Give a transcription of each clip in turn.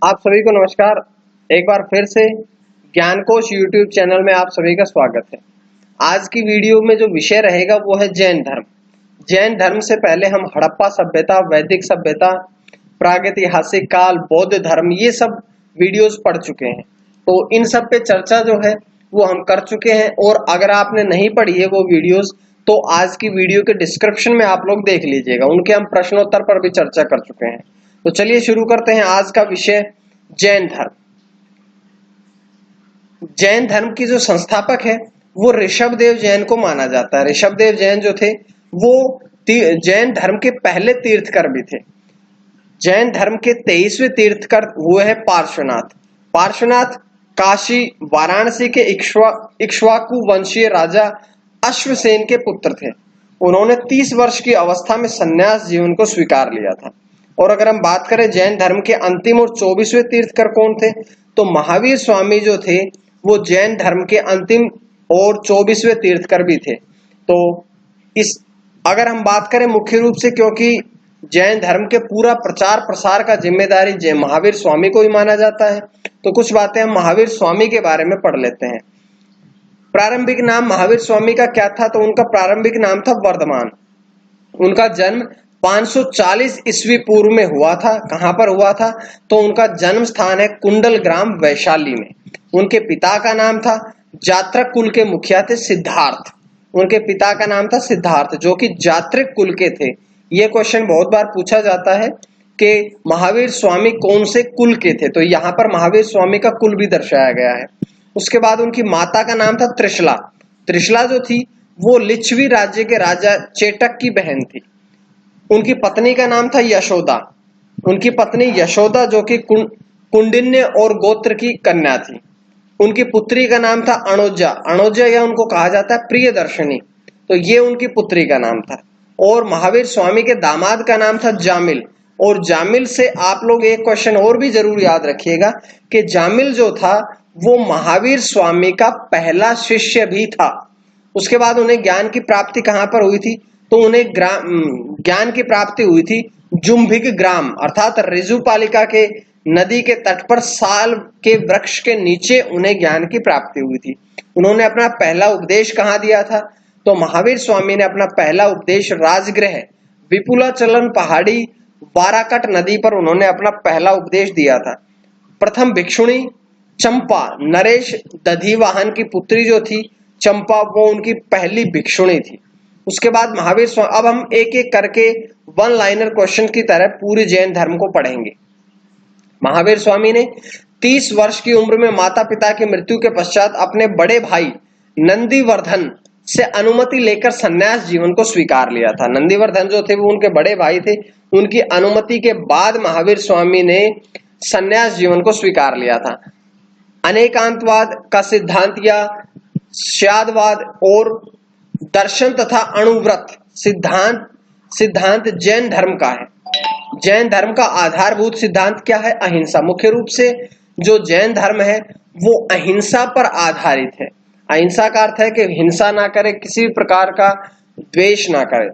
आप सभी को नमस्कार। एक बार फिर से ज्ञान कोश यूट्यूब चैनल में आप सभी का स्वागत है। आज की वीडियो में जो विषय रहेगा वो है जैन धर्म। जैन धर्म से पहले हम हड़प्पा सभ्यता, वैदिक सभ्यता, प्रागैतिहासिक काल, बौद्ध धर्म, ये सब वीडियोस पढ़ चुके हैं। तो इन सब पे चर्चा जो है वो हम कर चुके हैं, और अगर आपने नहीं पढ़ी है वो वीडियोस तो आज की वीडियो के डिस्क्रिप्शन में आप लोग देख लीजिएगा, उनके हम प्रश्नोत्तर पर भी चर्चा कर चुके हैं। तो चलिए शुरू करते हैं आज का विषय, जैन धर्म। जैन धर्म की जो संस्थापक है वो ऋषभदेव जैन को माना जाता है। ऋषभदेव जैन जो थे वो जैन धर्म के पहले तीर्थकर भी थे। जैन धर्म के 23वें तीर्थकर हुए हैं पार्श्वनाथ। पार्श्वनाथ काशी वाराणसी के इक्ष्वाकु वंशीय राजा अश्वसेन के पुत्र थे। उन्होंने 30 वर्ष की अवस्था में संन्यास जीवन को स्वीकार लिया था। और अगर हम बात करें जैन धर्म के अंतिम और 24वें तीर्थकर कौन थे, तो महावीर स्वामी जो थे वो जैन धर्म के अंतिम और 24वें तीर्थकर भी थे। तो इस अगर हम बात करें मुख्य रूप से, क्योंकि जैन धर्म के पूरा प्रचार प्रसार का जिम्मेदारी जय महावीर स्वामी को ही माना जाता है, तो कुछ बातें हम महावीर स्वामी के बारे में पढ़ लेते हैं। प्रारंभिक नाम महावीर स्वामी का क्या था, तो उनका प्रारंभिक नाम था वर्धमान। उनका जन्म 540 ईस्वी पूर्व में हुआ था। कहां पर हुआ था, तो उनका जन्म स्थान है कुंडल ग्राम वैशाली में। उनके पिता का नाम था, जात्रक कुल के मुखिया थे सिद्धार्थ। उनके पिता का नाम था सिद्धार्थ, जो कि जात्रिक कुल के थे। यह क्वेश्चन बहुत बार पूछा जाता है कि महावीर स्वामी कौन से कुल के थे, तो यहाँ पर महावीर स्वामी का कुल भी दर्शाया गया है। उसके बाद उनकी माता का नाम था त्रिशला। त्रिशला जो थी वो लिच्छवी राज्य के राजा चेटक की बहन थी। उनकी पत्नी का नाम था यशोदा। उनकी पत्नी यशोदा जो कि कुंडिन्य और गोत्र की कन्या थी। उनकी पुत्री का नाम था अणोजा। अणोजा या उनको कहा जाता है प्रियदर्शनी, तो ये उनकी पुत्री का नाम था। और महावीर स्वामी के दामाद का नाम था जामिल। और जामिल से आप लोग एक क्वेश्चन और भी जरूर याद रखिएगा कि जामिल जो था वो महावीर स्वामी का पहला शिष्य भी था। उसके बाद उन्हें ज्ञान की प्राप्ति कहां पर हुई थी, तो उन्हें ज्ञान की प्राप्ति हुई थी जुम्भिक ग्राम अर्थात ऋजुपालिका के नदी के तट पर साल के वृक्ष के नीचे उन्हें ज्ञान की प्राप्ति हुई थी। उन्होंने अपना पहला उपदेश कहाँ दिया था, तो महावीर स्वामी ने अपना पहला उपदेश राजगृह विपुलाचलन पहाड़ी वाराकट नदी पर उन्होंने अपना पहला उपदेश दिया था। प्रथम भिक्षुणी चंपा, नरेश दधिवाहन की पुत्री जो थी चंपा, वो उनकी पहली भिक्षुणी थी। उसके बाद महावीर स्वामी, अब हम एक एक करके वन लाइनर क्वेश्चन की तरह पूरे जैन धर्म को पढ़ेंगे। महावीर स्वामी ने 30 वर्ष की उम्र में माता पिता की मृत्यु के पश्चात अपने बड़े भाई नंदीवर्धन से अनुमति लेकर संन्यास जीवन को स्वीकार लिया था। नंदीवर्धन जो थे वो उनके बड़े भाई थे। उनकी अनुमति के बाद महावीर स्वामी ने संन्यास जीवन को स्वीकार लिया था। अनेकांतवाद का सिद्धांत या स्यादवाद और दर्शन तथा अणुव्रत सिद्धांत जैन धर्म का है। जैन धर्म का आधारभूत सिद्धांत क्या है, अहिंसा। मुख्य रूप से जो जैन धर्म है वो अहिंसा पर आधारित है। अहिंसा का अर्थ है कि हिंसा ना करे, किसी प्रकार का द्वेष ना करे।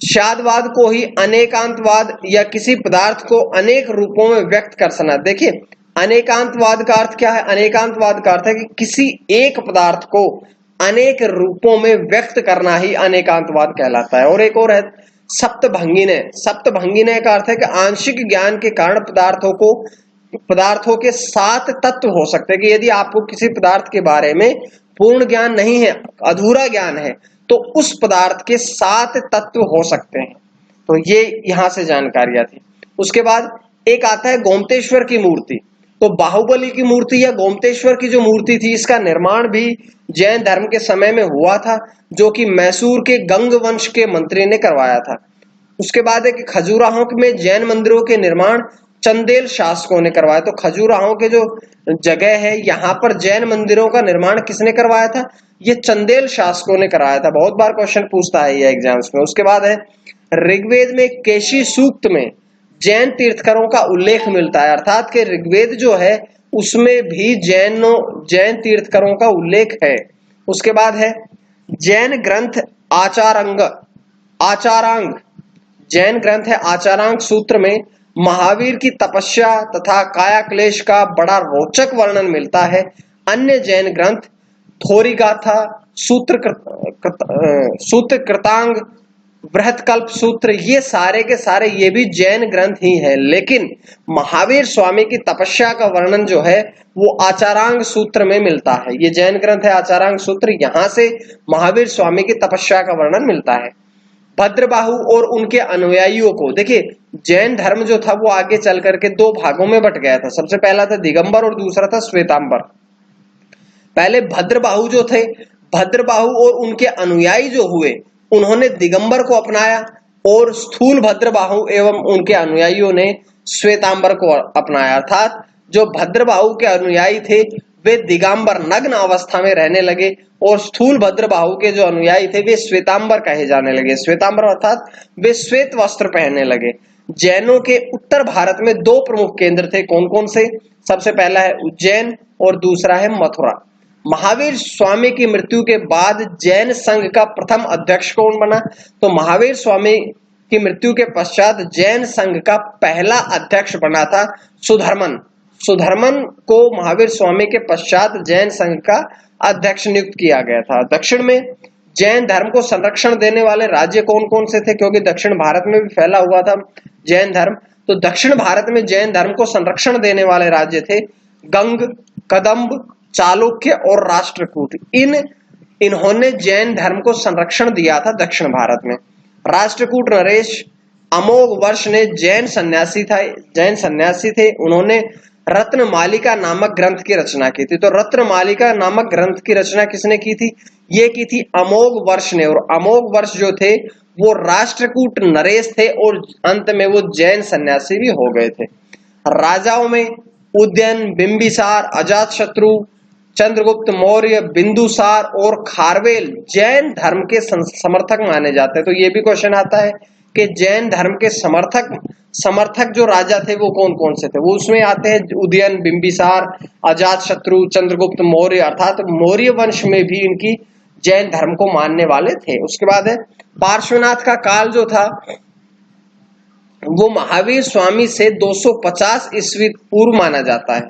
स्यादवाद को ही अनेकांतवाद या किसी पदार्थ को अनेक रूपों में व्यक्त कर सकना। देखिए अनेकांतवाद का अर्थ क्या है, अनेकांतवाद का अर्थ है कि किसी एक पदार्थ को अनेक रूपों में व्यक्त करना ही अनेकांतवाद कहलाता है। और एक और है सप्तभंगिनय। सप्तभंगिनय का अर्थ है कि आंशिक ज्ञान के कारण पदार्थों के 7 तत्व हो सकते हैं, कि यदि आपको किसी पदार्थ के बारे में पूर्ण ज्ञान नहीं है, अधूरा ज्ञान है, तो उस पदार्थ के 7 तत्व हो सकते हैं। तो ये यहां से जानकारियां थी। उसके बाद एक आता है गोमतेश्वर की मूर्ति। तो बाहुबली की मूर्ति या गोमतेश्वर की जो मूर्ति थी, इसका निर्माण भी जैन धर्म के समय में हुआ था, जो कि मैसूर के गंग वंश के मंत्री ने करवाया था। उसके बाद है कि खजुराहो में जैन मंदिरों के निर्माण चंदेल शासकों ने करवाया। तो खजुराहो के जो जगह है यहाँ पर जैन मंदिरों का निर्माण किसने करवाया था, ये चंदेल शासकों ने कराया था। बहुत बार क्वेश्चन पूछता है ये एग्जाम्स में। उसके बाद है ऋग्वेद में केशी सूक्त में जैन तीर्थकरों का उल्लेख मिलता है, अर्थात कि ऋग्वेद जो है उसमें भी जैन तीर्थकरों का उल्लेख है। उसके बाद है जैन ग्रंथ आचारांग। जैन ग्रंथ है आचारांग सूत्र में महावीर की तपस्या तथा काया क्लेश का बड़ा रोचक वर्णन मिलता है। अन्य जैन ग्रंथ थोरीगाथा, सूत्र कृतांग, बृहत्कल्प सूत्र, ये सारे के सारे ये भी जैन ग्रंथ ही है। लेकिन महावीर स्वामी की तपस्या का वर्णन जो है वो आचारांग सूत्र में मिलता है। ये जैन ग्रंथ है आचारांग सूत्र, यहां से महावीर स्वामी की तपस्या का वर्णन मिलता है। भद्रबाहु और उनके अनुयायियों को देखिए, जैन धर्म जो था वो आगे चल करके दो भागों में बट गया था। सबसे पहला था दिगंबर और दूसरा था श्वेतांबर। पहले भद्रबाहु जो थे, भद्रबाहु और उनके अनुयायी जो हुए, उन्होंने दिगंबर को अपनाया और स्थूल भद्रबाहु एवं उनके अनुयायियों ने श्वेतांबर को अपनाया। अर्थात जो भद्रबाहु के अनुयायी थे वे दिगंबर नग्न अवस्था में रहने लगे और स्थूल भद्रबाहु के जो अनुयायी थे वे श्वेतांबर कहे जाने लगे। श्वेतांबर अर्थात वे श्वेत वस्त्र पहनने लगे। जैनों के उत्तर भारत में दो प्रमुख केंद्र थे। कौन कौन से? सबसे पहला है उज्जैन और दूसरा है मथुरा। महावीर स्वामी की मृत्यु के बाद जैन संघ का प्रथम अध्यक्ष कौन बना? तो महावीर स्वामी की मृत्यु के पश्चात जैन संघ का पहला अध्यक्ष बना था सुधर्मन। सुधर्मन को महावीर स्वामी के पश्चात जैन संघ का अध्यक्ष नियुक्त किया गया था। दक्षिण में जैन धर्म को संरक्षण देने वाले राज्य कौन कौन से थे? क्योंकि दक्षिण भारत में भी फैला हुआ था जैन धर्म, तो दक्षिण भारत में जैन धर्म को संरक्षण देने वाले राज्य थे गंग, कदम्ब, चालुक्य और राष्ट्रकूट। इन्होंने जैन धर्म को संरक्षण दिया था दक्षिण भारत में। राष्ट्रकूट नरेश अमोघ वर्ष ने जैन सन्यासी थे। उन्होंने रत्नमालिका नामक ग्रंथ की रचना की थी। तो रत्नमालिका नामक ग्रंथ की रचना किसने की थी? ये की थी अमोघ वर्ष ने। और अमोघ वर्ष जो थे वो राष्ट्रकूट नरेश थे और अंत में वो जैन सन्यासी भी हो गए थे। राजाओं में उदयन, बिंबिसार, अजातशत्रु, चंद्रगुप्त मौर्य, बिंदुसार और खारवेल जैन धर्म के समर्थक माने जाते हैं। तो ये भी क्वेश्चन आता है कि जैन धर्म के समर्थक जो राजा थे वो कौन कौन से थे? वो उसमें आते हैं उदयन, बिंबिसार, अजातशत्रु, चंद्रगुप्त मौर्य, अर्थात मौर्य वंश में भी इनकी जैन धर्म को मानने वाले थे। उसके बाद है पार्श्वनाथ का काल जो था वो महावीर स्वामी से 250 ईस्वी पूर्व माना जाता है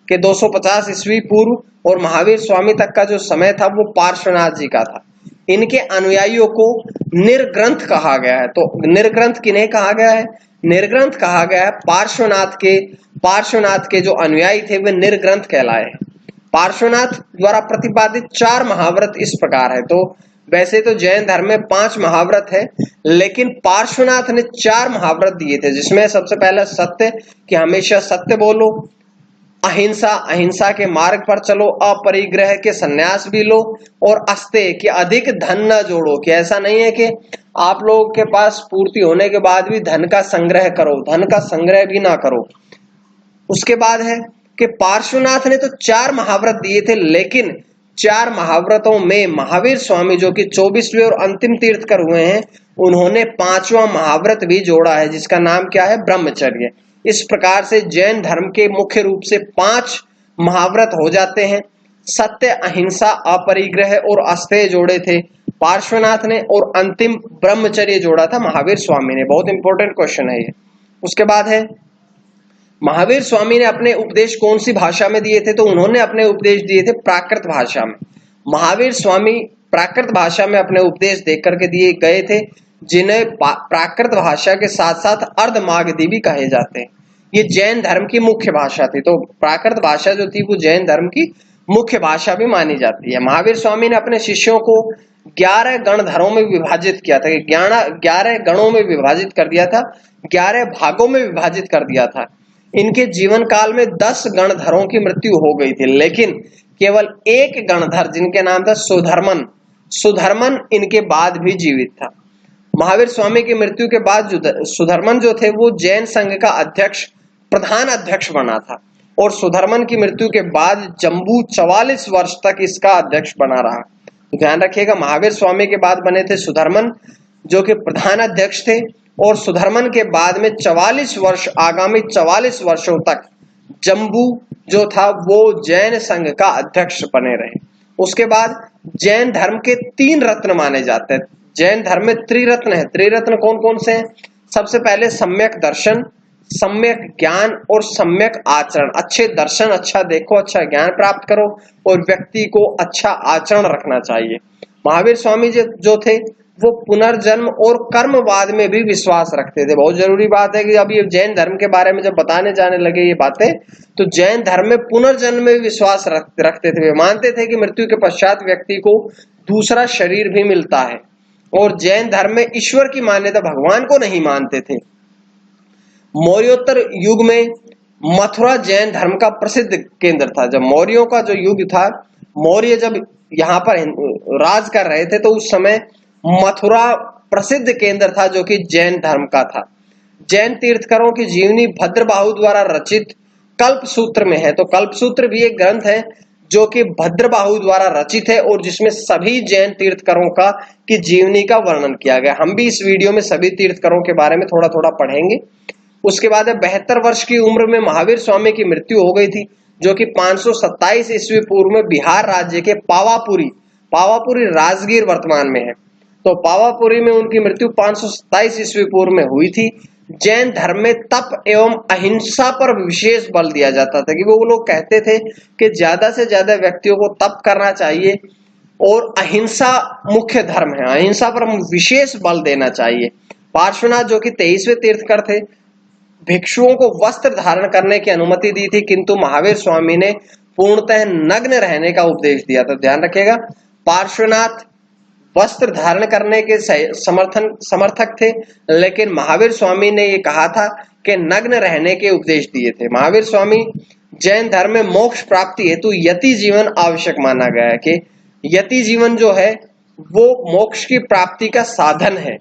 कि 250 ईस्वी पूर्व और महावीर स्वामी तक का जो समय था वो पार्श्वनाथ जी का था। इनके अनुयायियों को निर्ग्रंथ कहा गया है। तो निर्ग्रंथ किन्हें कहा गया है? निर्ग्रंथ कहा गया है पार्श्वनाथ के जो अनुयायी थे वे निर्ग्रंथ कहलाए। पार्श्वनाथ द्वारा प्रतिपादित 4 महाव्रत इस प्रकार है। तो वैसे तो जैन धर्म में 5 महाव्रत है, लेकिन पार्श्वनाथ ने 4 महाव्रत दिए थे, जिसमें सबसे पहला सत्य कि हमेशा सत्य बोलो, अहिंसा के मार्ग पर चलो, अपरिग्रह के सन्यास भी लो, और अस्तेय कि अधिक धन न जोड़ो, कि ऐसा नहीं है कि आप लोगों के पास पूर्ति होने के बाद भी धन का संग्रह करो, धन का संग्रह भी ना करो। उसके बाद है कि पार्श्वनाथ ने तो 4 महाव्रत दिए थे, लेकिन 4 महाव्रतों में महावीर स्वामी जो कि 24वें और अंतिम तीर्थकर हुए हैं, उन्होंने 5वां महाव्रत भी जोड़ा है, जिसका नाम क्या है? ब्रह्मचर्य। इस प्रकार से जैन धर्म के मुख्य रूप से 5 महाव्रत हो जाते हैं। सत्य, अहिंसा, अपरिग्रह और अस्तेय जोड़े थे पार्श्वनाथ ने, और अंतिम ब्रह्मचर्य जोड़ा था महावीर स्वामी ने। बहुत इंपॉर्टेंट क्वेश्चन है ये। उसके बाद है महावीर स्वामी ने अपने उपदेश कौन सी भाषा में दिए थे? तो उन्होंने अपने उपदेश दिए थे प्राकृत भाषा में। महावीर स्वामी प्राकृत भाषा में अपने उपदेश देख करके दिए गए थे, जिन्हें प्राकृत भाषा के साथ साथ अर्धमागधी भी कहे जाते हैं। ये जैन धर्म की मुख्य भाषा थी। तो प्राकृत भाषा जो थी वो जैन धर्म की मुख्य भाषा भी मानी जाती है। महावीर स्वामी ने अपने शिष्यों को 11 गणधरों में विभाजित किया था, 11 गणों में विभाजित कर दिया था, 11 भागों में विभाजित कर दिया था। इनके जीवन काल में 10 गणधरों की मृत्यु हो गई थी, लेकिन केवल एक गणधर जिनके नाम था सुधर्मन इनके बाद भी जीवित था। महावीर स्वामी की मृत्यु के बाद सुधर्मन जो थे वो जैन संघ का प्रधान अध्यक्ष बना था, और सुधर्मन की मृत्यु के बाद जम्बू 44 वर्ष तक इसका अध्यक्ष बना रहा। तो ध्यान रखिएगा, महावीर स्वामी के बाद बने थे सुधर्मन जो कि प्रधान अध्यक्ष थे, और सुधर्मन के बाद में 44 वर्ष, आगामी 44 वर्षों तक जम्बू जो था वो जैन संघ का अध्यक्ष बने रहे। उसके बाद जैन धर्म के 3 रत्न माने जाते हैं। जैन धर्म में त्रिरत्न है। त्रिरत्न कौन कौन से हैं? सबसे पहले सम्यक दर्शन, सम्यक ज्ञान और सम्यक आचरण, अच्छे दर्शन, अच्छा देखो, अच्छा ज्ञान प्राप्त करो और व्यक्ति को अच्छा आचरण रखना चाहिए। महावीर स्वामी जो थे वो पुनर्जन्म और कर्मवाद में भी विश्वास रखते थे। बहुत जरूरी बात है कि अब ये जैन धर्म के बारे में जब बताने जाने लगे ये बातें, तो जैन धर्म में पुनर्जन्म में भी विश्वास रखते थे। वे मानते थे कि मृत्यु के पश्चात व्यक्ति को दूसरा शरीर भी मिलता है, और जैन धर्म में ईश्वर की मान्यता, भगवान को नहीं मानते थे। मौर्योत्तर युग में मथुरा जैन धर्म का प्रसिद्ध केंद्र था। जब मौर्यों का जो युग था, मौर्य जब यहाँ पर राज कर रहे थे, तो उस समय मथुरा प्रसिद्ध केंद्र था जो कि जैन धर्म का था। जैन तीर्थकरों की जीवनी भद्रबाहु द्वारा रचित कल्पसूत्र में है। तो कल्पसूत्र भी एक ग्रंथ है जो कि भद्रबाहु द्वारा रचित है और जिसमें सभी जैन तीर्थकरों का की जीवनी का वर्णन किया गया। हम भी इस वीडियो में सभी तीर्थकरों के बारे में थोड़ा थोड़ा पढ़ेंगे। उसके बाद 72 वर्ष की उम्र में महावीर स्वामी की मृत्यु हो गई थी, जो कि 527 ईस्वी पूर्व में बिहार राज्य के पावापुरी राजगीर वर्तमान में है। तो पावापुरी में उनकी मृत्यु 527 ईस्वी पूर्व में हुई थी। जैन धर्म में तप एवं अहिंसा पर विशेष बल दिया जाता था, कि वो लोग कहते थे कि ज्यादा से ज्यादा व्यक्तियों को तप करना चाहिए और अहिंसा मुख्य धर्म है, अहिंसा पर विशेष बल देना चाहिए। पार्श्वनाथ जो कि 23वें तीर्थकर थे, भिक्षुओं को वस्त्र धारण करने की अनुमति दी थी, किंतु महावीर स्वामी ने पूर्णतः नग्न रहने का उपदेश दिया। तो ध्यान रखिएगा, पार्श्वनाथ वस्त्र धारण करने के समर्थक थे, लेकिन महावीर स्वामी ने ये कहा था कि नग्न रहने के उपदेश दिए थे। महावीर स्वामी जैन धर्म में मोक्ष प्राप्ति हेतु यति जीवन आवश्यक माना गया है, कि यति जीवन जो है वो मोक्ष की प्राप्ति का साधन है।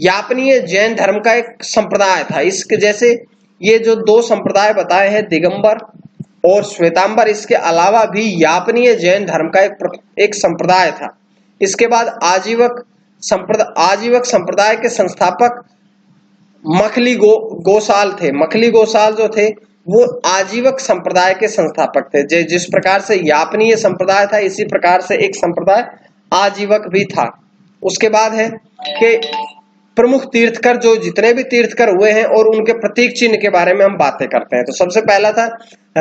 यापनीय जैन धर्म का एक संप्रदाय था। इसके जैसे ये जो दो संप्रदाय बताए हैं, दिगंबर और श्वेतांबर, इसके अलावा भी यापनीय जैन धर्म का एक संप्रदाय था। इसके बाद आजीवक संप्रदाय के संस्थापक मखली गोसाल थे। मखली गोसाल जो थे वो आजीवक संप्रदाय के संस्थापक थे। जिस प्रकार से यापनीय संप्रदाय था, इसी प्रकार से एक संप्रदाय आजीवक भी था। उसके बाद है कि प्रमुख तीर्थकर, जो जितने भी तीर्थकर हुए हैं और उनके प्रतीक चिन्ह के बारे में हम बातें करते हैं। तो सबसे पहला था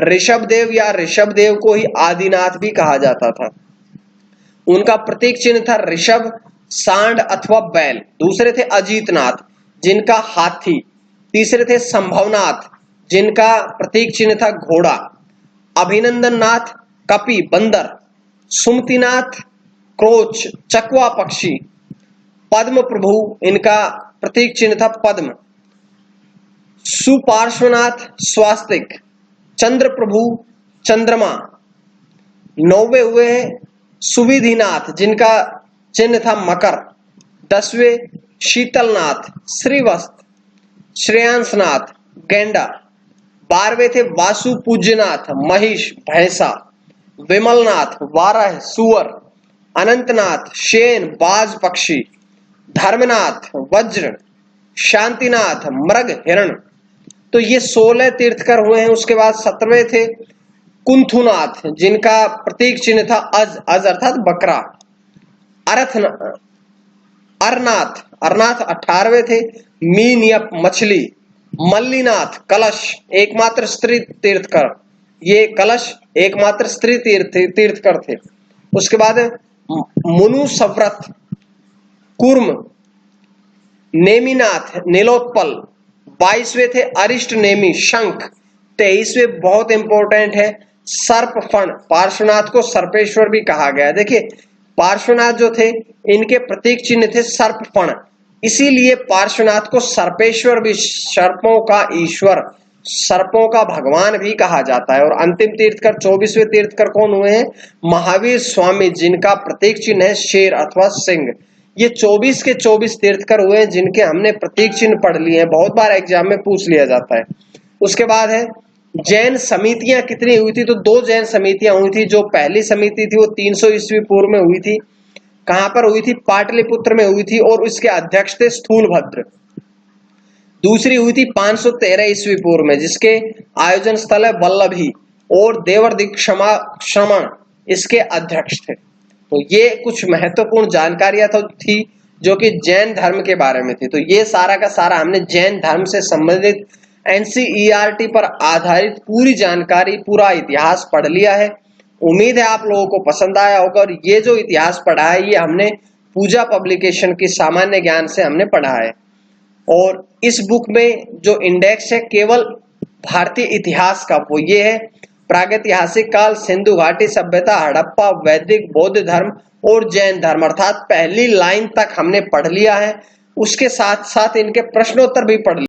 ऋषभदेव, या ऋषभदेव को ही आदिनाथ भी कहा जाता था। उनका प्रतीक चिन्ह था ऋषभ, सांड अथवा बैल। दूसरे थे अजीतनाथ, जिनका हाथी। तीसरे थे संभवनाथ, जिनका प्रतीक चिन्ह था घोड़ा। अभिनंदन नाथ कपि बंदर। सुमतिनाथ क्रोच चकवा पक्षी। पद्म प्रभु, इनका प्रतीक चिन्ह था पद्म। सुपार्श्वनाथ स्वास्तिक। चंद्र प्रभु चंद्रमा। 9वें हुए सुविधिनाथ, जिनका चिन्ह था मकर। 10वें शीतलनाथ श्रीवस्त। श्रेयांसनाथ गेंडा। 12वें थे वासु पूज्यनाथ महिष भैंसा। विमलनाथ वारह सुअर। अनंतनाथ शेन बाज पक्षी। धर्मनाथ वज्र। शांतिनाथ मृग हिरण। तो ये 16 तीर्थकर हुए हैं। उसके बाद 17वें थे कुंथुनाथ, जिनका प्रतीक चिन्ह था अज अर्थात बकरा। अरनाथ 18वें थे मीन या मछली। मल्लीनाथ कलश, एकमात्र स्त्री तीर्थकर, ये कलश एकमात्र स्त्री तीर्थकर थे। उसके बाद मुनु सव्रत कुर्म। नेमिनाथ नीलोत्पल। 22वें थे अरिष्ट नेमी शंख। 23वें बहुत इंपॉर्टेंट है सर्पफण। पार्श्वनाथ को सर्पेश्वर भी कहा गया। देखिए पार्श्वनाथ जो थे इनके प्रतीक चिन्ह थे सर्पफण, इसीलिए पार्श्वनाथ को सर्पेश्वर भी, सर्पों का ईश्वर, सर्पों का भगवान भी कहा जाता है। और अंतिम तीर्थकर 24वें तीर्थकर कौन हुए हैं? महावीर स्वामी, जिनका प्रतीक चिन्ह है शेर अथवा सिंह। ये 24 के 24 तीर्थकर हुए हैं जिनके हमने प्रतीक चिन्ह पढ़ लिए हैं, बहुत बार एग्जाम में पूछ लिया जाता है। उसके बाद है जैन समितियां कितनी हुई थी? तो 2 जैन समितियां हुई थी। जो पहली समिति थी वो 300 ईस्वी पूर्व में हुई थी। कहां पर हुई थी? पाटलिपुत्र में हुई थी और उसके अध्यक्ष थे स्थूलभद्र। दूसरी हुई थी 513 ईस्वी पूर्व में, जिसके आयोजन स्थल है वल्लभी, और देवर्दिक श्रमण इसके अध्यक्ष थे। तो ये कुछ महत्वपूर्ण जानकारियां थी जो कि जैन धर्म के बारे में थी। तो ये सारा का सारा हमने जैन धर्म से संबंधित एनसीईआरटी पर आधारित पूरी जानकारी, पूरा इतिहास पढ़ लिया है। उम्मीद है आप लोगों को पसंद आया होगा। और ये जो इतिहास पढ़ा है ये हमने पूजा पब्लिकेशन की सामान्य ज्ञान से हमने पढ़ा है। और इस बुक में जो इंडेक्स है केवल भारतीय इतिहास का वो ये है, प्रागैतिहासिक काल, सिंधु घाटी सभ्यता, हड़प्पा, वैदिक, बौद्ध धर्म और जैन धर्म, अर्थात पहली लाइन तक हमने पढ़ लिया है। उसके साथ साथ इनके प्रश्नोत्तर भी पढ़ लिया।